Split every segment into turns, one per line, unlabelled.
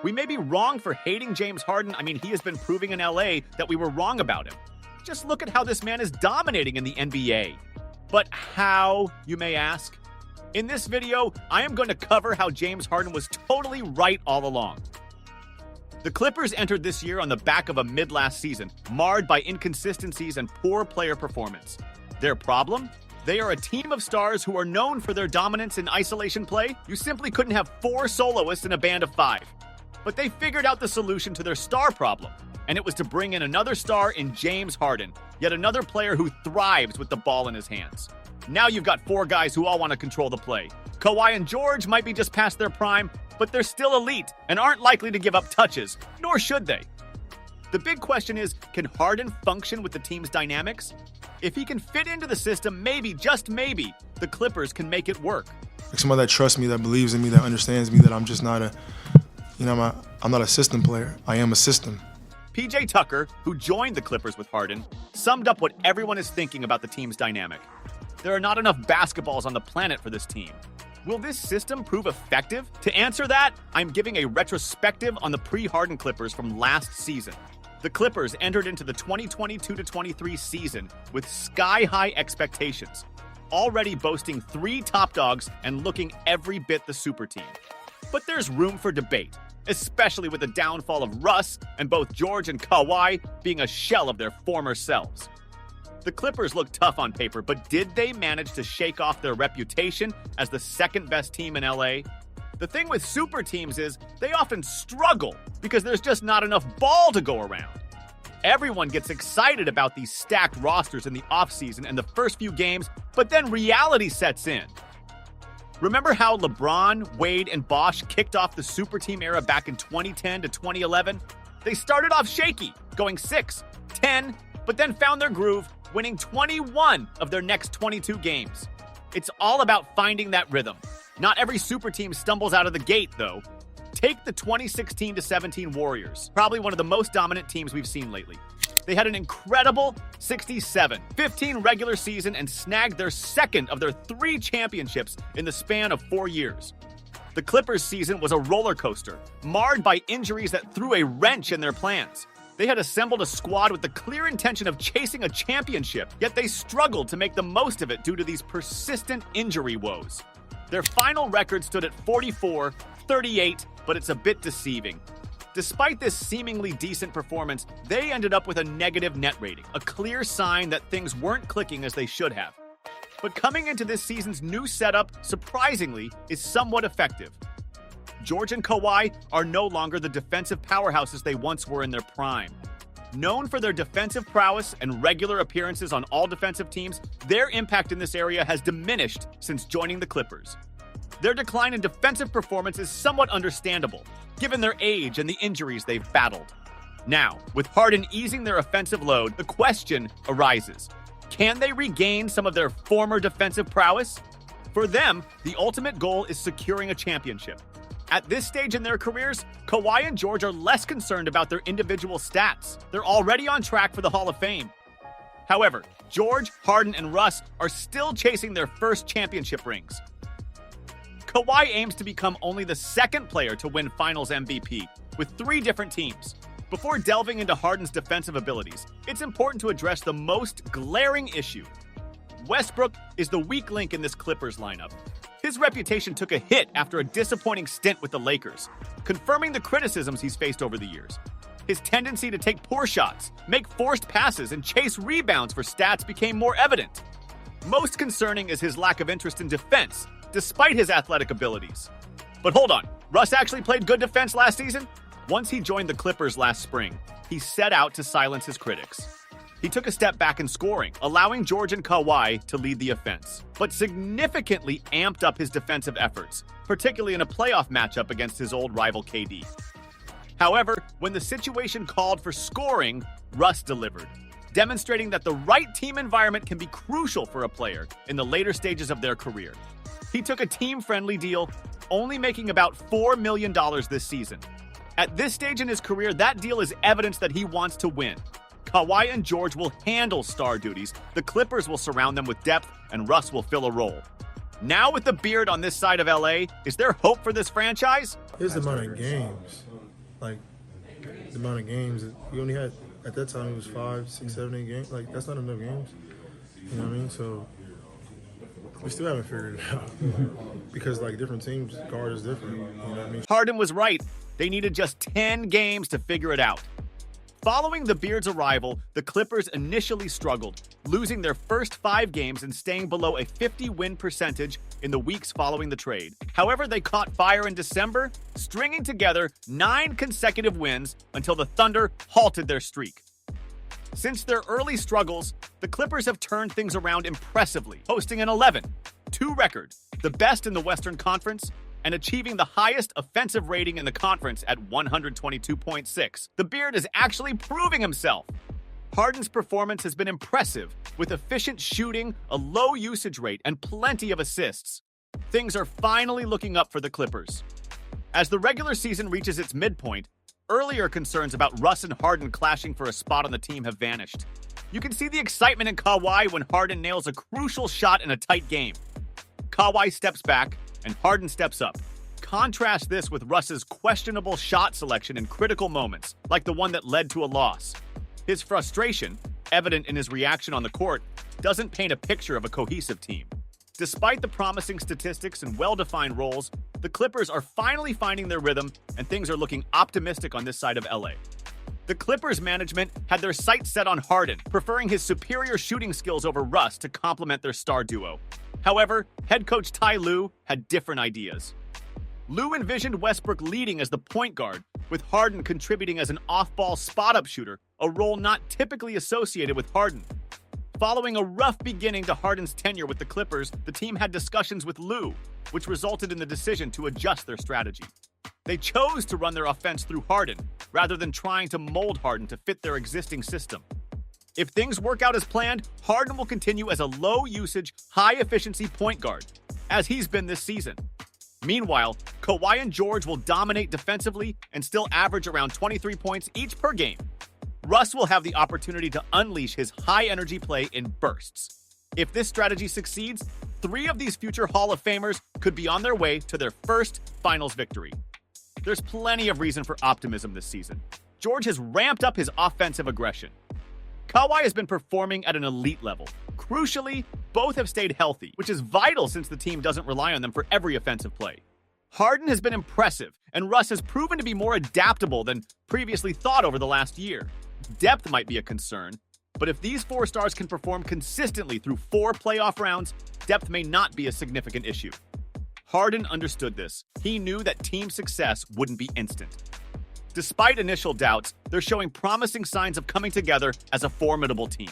We may be wrong for hating James Harden. I mean, he has been proving in LA that we were wrong about him. Just look at how this man is dominating in the NBA. But how, you may ask? In this video, I am going to cover how James Harden was totally right all along. The Clippers entered this year on the back of a mid-last season, marred by inconsistencies and poor player performance. Their problem? They are a team of stars who are known for their dominance in isolation play. You simply couldn't have 4 soloists in a band of 5. But they figured out the solution to their star problem, and it was to bring in another star in James Harden, yet another player who thrives with the ball in his hands. Now you've got 4 guys who all want to control the play. Kawhi and George might be just past their prime, but they're still elite and aren't likely to give up touches, nor should they. The big question is, can Harden function with the team's dynamics? If he can fit into the system, maybe, just maybe, the Clippers can make it work.
Like somebody that trusts me, that believes in me, that understands me, that I'm just not I'm not a system player. I am a system.
PJ Tucker, who joined the Clippers with Harden, summed up what everyone is thinking about the team's dynamic. There are not enough basketballs on the planet for this team. Will this system prove effective? To answer that, I'm giving a retrospective on the pre-Harden Clippers from last season. The Clippers entered into the 2022-23 season with sky-high expectations, already boasting 3 top dogs and looking every bit the super team. But there's room for debate, especially with the downfall of Russ and both George and Kawhi being a shell of their former selves. The Clippers look tough on paper, but did they manage to shake off their reputation as the second-best team in LA? The thing with super teams is they often struggle because there's just not enough ball to go around. Everyone gets excited about these stacked rosters in the offseason and the first few games, but then reality sets in. Remember how LeBron, Wade, and Bosh kicked off the super team era back in 2010 to 2011? They started off shaky, going 6, 10, but then found their groove, winning 21 of their next 22 games. It's all about finding that rhythm. Not every super team stumbles out of the gate, though. Take the 2016-17 Warriors, probably one of the most dominant teams we've seen lately. They had an incredible 67-15 regular season and snagged their second of their 3 championships in the span of 4 years. The Clippers' season was a roller coaster, marred by injuries that threw a wrench in their plans. They had assembled a squad with the clear intention of chasing a championship, yet they struggled to make the most of it due to these persistent injury woes. Their final record stood at 44-38, but it's a bit deceiving. Despite this seemingly decent performance, they ended up with a negative net rating, a clear sign that things weren't clicking as they should have. But coming into this season's new setup, surprisingly, is somewhat effective. George and Kawhi are no longer the defensive powerhouses they once were in their prime. Known for their defensive prowess and regular appearances on all defensive teams, their impact in this area has diminished since joining the Clippers. Their decline in defensive performance is somewhat understandable, given their age and the injuries they've battled. Now, with Harden easing their offensive load, the question arises: can they regain some of their former defensive prowess? For them, the ultimate goal is securing a championship. At this stage in their careers, Kawhi and George are less concerned about their individual stats. They're already on track for the Hall of Fame. However, George, Harden, and Russ are still chasing their first championship rings. Kawhi aims to become only the second player to win Finals MVP, with 3 different teams. Before delving into Harden's defensive abilities, it's important to address the most glaring issue. Westbrook is the weak link in this Clippers lineup. His reputation took a hit after a disappointing stint with the Lakers, confirming the criticisms he's faced over the years. His tendency to take poor shots, make forced passes, and chase rebounds for stats became more evident. Most concerning is his lack of interest in defense, despite his athletic abilities. But hold on, Russ actually played good defense last season? Once he joined the Clippers last spring, he set out to silence his critics. He took a step back in scoring, allowing George and Kawhi to lead the offense, but significantly amped up his defensive efforts, particularly in a playoff matchup against his old rival KD. However, when the situation called for scoring, Russ delivered, demonstrating that the right team environment can be crucial for a player in the later stages of their career. He took a team-friendly deal, only making about $4 million this season. At this stage in his career, that deal is evidence that he wants to win. Kawhi and George will handle star duties, the Clippers will surround them with depth, and Russ will fill a role. Now with the beard on this side of LA, is there hope for this franchise?
Here's the amount of games like the amount of games that he only had at that time. It was 5, 6, 7, 8 games. Like that's not enough games. You know what I mean? So we still haven't figured it out because like different teams, guard is different. You know what I mean?
Harden was right. They needed just 10 games to figure it out. Following the Beard's arrival, the Clippers initially struggled, losing their first 5 games and staying below a 50-win percentage in the weeks following the trade. However, they caught fire in December, stringing together 9 consecutive wins until the Thunder halted their streak. Since their early struggles, the Clippers have turned things around impressively, posting an 11-2 record, the best in the Western Conference, and achieving the highest offensive rating in the conference at 122.6. The Beard is actually proving himself. Harden's performance has been impressive, with efficient shooting, a low usage rate, and plenty of assists. Things are finally looking up for the Clippers. As the regular season reaches its midpoint, earlier concerns about Russ and Harden clashing for a spot on the team have vanished. You can see the excitement in Kawhi when Harden nails a crucial shot in a tight game. Kawhi steps back, and Harden steps up. Contrast this with Russ's questionable shot selection in critical moments, like the one that led to a loss. His frustration, evident in his reaction on the court, doesn't paint a picture of a cohesive team. Despite the promising statistics and well-defined roles, the Clippers are finally finding their rhythm, and things are looking optimistic on this side of LA. The Clippers management had their sights set on Harden, preferring his superior shooting skills over Russ to complement their star duo. However, head coach Ty Lue had different ideas. Lue envisioned Westbrook leading as the point guard, with Harden contributing as an off-ball spot-up shooter, a role not typically associated with Harden. Following a rough beginning to Harden's tenure with the Clippers, the team had discussions with Lue, which resulted in the decision to adjust their strategy. They chose to run their offense through Harden, rather than trying to mold Harden to fit their existing system. If things work out as planned, Harden will continue as a low-usage, high-efficiency point guard, as he's been this season. Meanwhile, Kawhi and George will dominate defensively and still average around 23 points each per game. Russ will have the opportunity to unleash his high-energy play in bursts. If this strategy succeeds, 3 of these future Hall of Famers could be on their way to their first finals victory. There's plenty of reason for optimism this season. George has ramped up his offensive aggression. Kawhi has been performing at an elite level. Crucially, both have stayed healthy, which is vital since the team doesn't rely on them for every offensive play. Harden has been impressive, and Russ has proven to be more adaptable than previously thought over the last year. Depth might be a concern, but if these 4 stars can perform consistently through 4 playoff rounds, depth may not be a significant issue. Harden understood this. He knew that team success wouldn't be instant. Despite initial doubts, they're showing promising signs of coming together as a formidable team.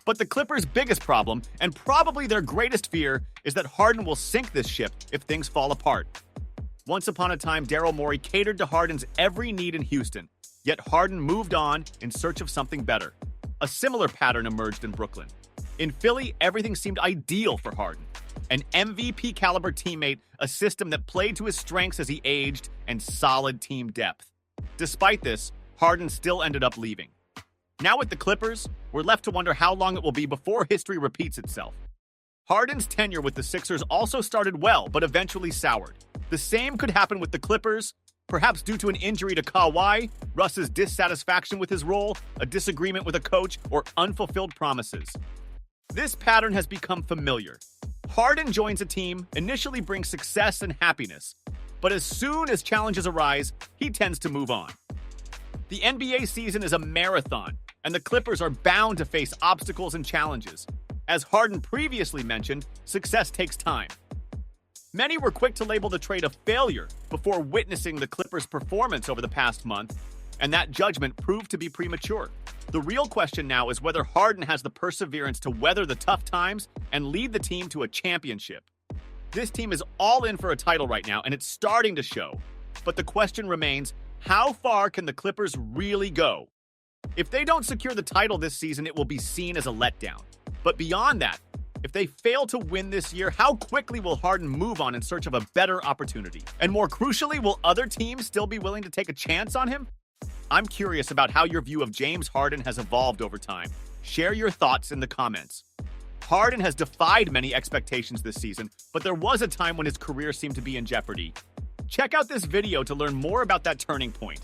But the Clippers' biggest problem, and probably their greatest fear, is that Harden will sink this ship if things fall apart. Once upon a time, Daryl Morey catered to Harden's every need in Houston, yet Harden moved on in search of something better. A similar pattern emerged in Brooklyn. In Philly, everything seemed ideal for Harden. An MVP-caliber teammate, a system that played to his strengths as he aged, and solid team depth. Despite this, Harden still ended up leaving. Now with the Clippers, we're left to wonder how long it will be before history repeats itself. Harden's tenure with the Sixers also started well, but eventually soured. The same could happen with the Clippers, perhaps due to an injury to Kawhi, Russ's dissatisfaction with his role, a disagreement with a coach, or unfulfilled promises. This pattern has become familiar. Harden joins a team, initially brings success and happiness, but as soon as challenges arise, he tends to move on. The NBA season is a marathon, and the Clippers are bound to face obstacles and challenges. As Harden previously mentioned, success takes time. Many were quick to label the trade a failure before witnessing the Clippers' performance over the past month, and that judgment proved to be premature. The real question now is whether Harden has the perseverance to weather the tough times and lead the team to a championship. This team is all in for a title right now, and it's starting to show. But the question remains, how far can the Clippers really go? If they don't secure the title this season, it will be seen as a letdown. But beyond that, if they fail to win this year, how quickly will Harden move on in search of a better opportunity? And more crucially, will other teams still be willing to take a chance on him? I'm curious about how your view of James Harden has evolved over time. Share your thoughts in the comments. Harden has defied many expectations this season, but there was a time when his career seemed to be in jeopardy. Check out this video to learn more about that turning point.